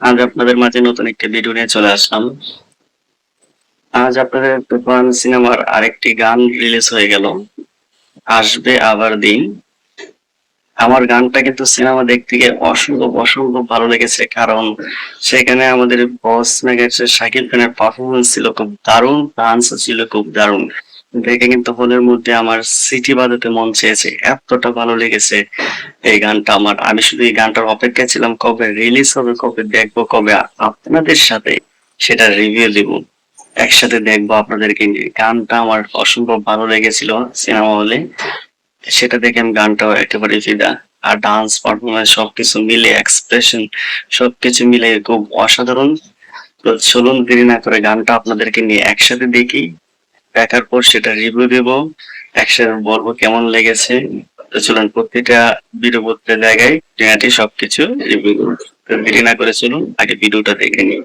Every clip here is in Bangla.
আজ আপনাদের মাঝে নতুন একটি ভিডিও নিয়ে চলে আসলাম। আজ আপনাদের তুফান সিনেমার আরেকটি গান রিলিজ হয়ে গেল, আসবে আবার দিন। আমার গানটা কিন্তু সিনেমা দেখতে গিয়ে অসম্ভব ভালো লেগেছে, কারণ সেখানে আমাদের বস মেগাস্টার শাকিব খানের পারফরমেন্স ছিল খুব দারুণ, ডান্সও ছিল খুব দারুণ। দেখে কিন্তু হলের মধ্যে আমার সিটি বাজাতে মন চেয়েছে, এতটা ভালো লেগেছে এই গানটা আমার। আমি শুধু এই গানটার অপেক্ষায় ছিলাম কবে রিলিজ হবে, কবে দেখবো, কবে আপনাদের সাথে সেটা রিভিউ দিব, একসাথে দেখবো আপনাদেরকে নিয়ে। গানটা আমার অসম্ভব ভালো লেগেছিল সিনেমা হলে, সেটা দেখে আমি গানটাও একেবারে ফিদা। আর ডান্স পারফরমেন্স সবকিছু মিলে, এক্সপ্রেশন সবকিছু মিলে খুব অসাধারণ। তো চলুন দেরি না করে গানটা আপনাদেরকে নিয়ে একসাথে দেখি, দেখার পর সেটা রিভিউ দেব, একসাথে বলবো কেমন লেগেছে। তো চলুন প্রতিটা ভিডিও প্রত্যেক জায়গায় টিনাটি সবকিছু রিভিউ করবো। তো দেরি না করে চলুন আগে ভিডিওটা দেখে নিই।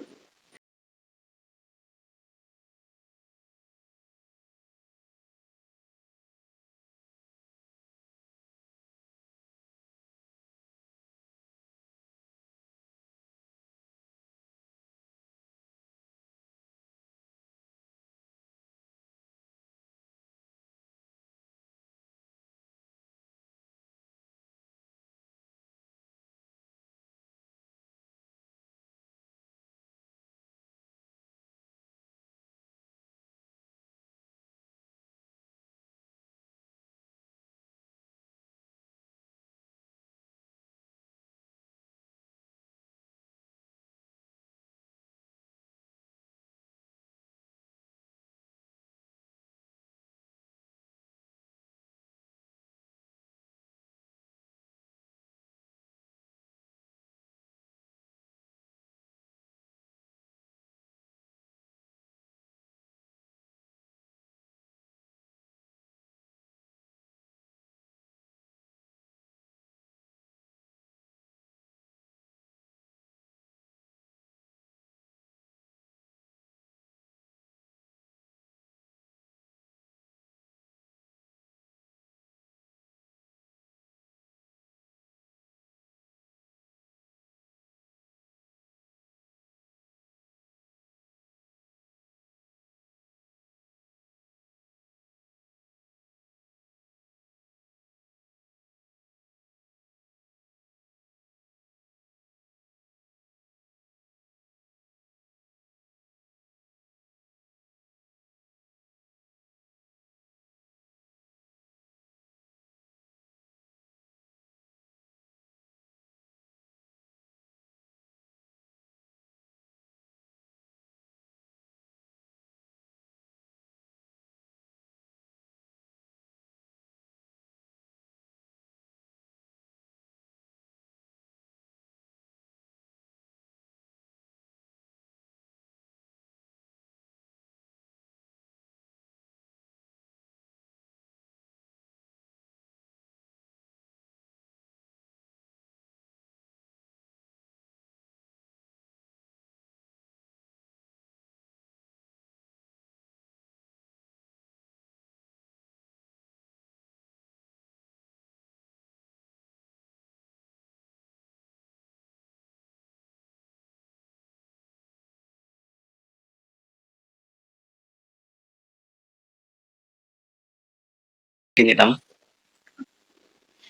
কিনে নিলাম,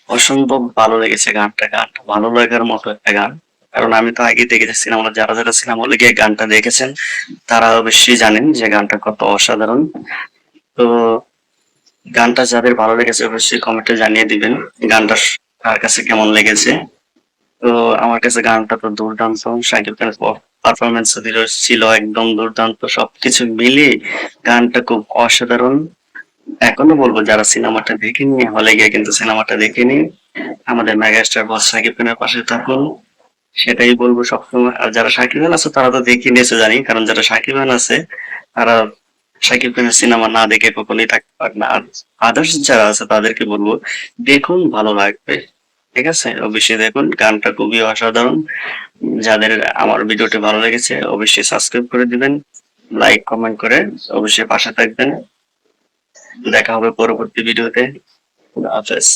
অসম্ভব ভালো লেগেছে গানটা। গানটা ভালো লাগার মতো একটা গান, কারণ আমি তো আগে দেখেছি সিনেমা। যারা সিনেমা হলে গিয়ে গানটা দেখেছেন তারা অবশ্যই জানেন যে গানটা কত অসাধারণ। তো গানটা যাদের ভালো লেগেছে অবশ্যই কমেন্টে জানিয়ে দিবেন গানটা কার কাছে কেমন লেগেছে। তো আমার কাছে গানটা তো দুর্দান্ত, শাকিব খানের পারফরমেন্স ছিল একদম দুর্দান্ত, সবকিছু মিলিয়ে গানটা খুব অসাধারণ। এখনো বলবো যারা সিনেমাটা দেখেনি হলে গিয়ে কিন্তু সিনেমাটা দেখে নিন, আমাদের মেগাস্টার বস শাকিব খানের পাশে থাকুন, সেটাই বলবো সবসময়। আর যারা শাকিব খান আছে তারা তো দেখে নিয়েছে জানি, কারণ যারা শাকিব খান আছে তারা শাকিব খানের সিনেমা না দেখে কখনোই থাকতে পারে না। আর আদার্স যারা আছে তাদেরকে বলবো দেখুন, ভালো লাগবে। ঠিক আছে, অবশ্যই দেখুন, গানটা খুবই অসাধারণ। যাদের আমার ভিডিওটি ভালো লেগেছে অবশ্যই সাবস্ক্রাইব করে দিবেন, লাইক কমেন্ট করে অবশ্যই পাশে থাকবেন। দেখা হবে পরবর্তী ভিডিওতে। খুদা হাফেজ।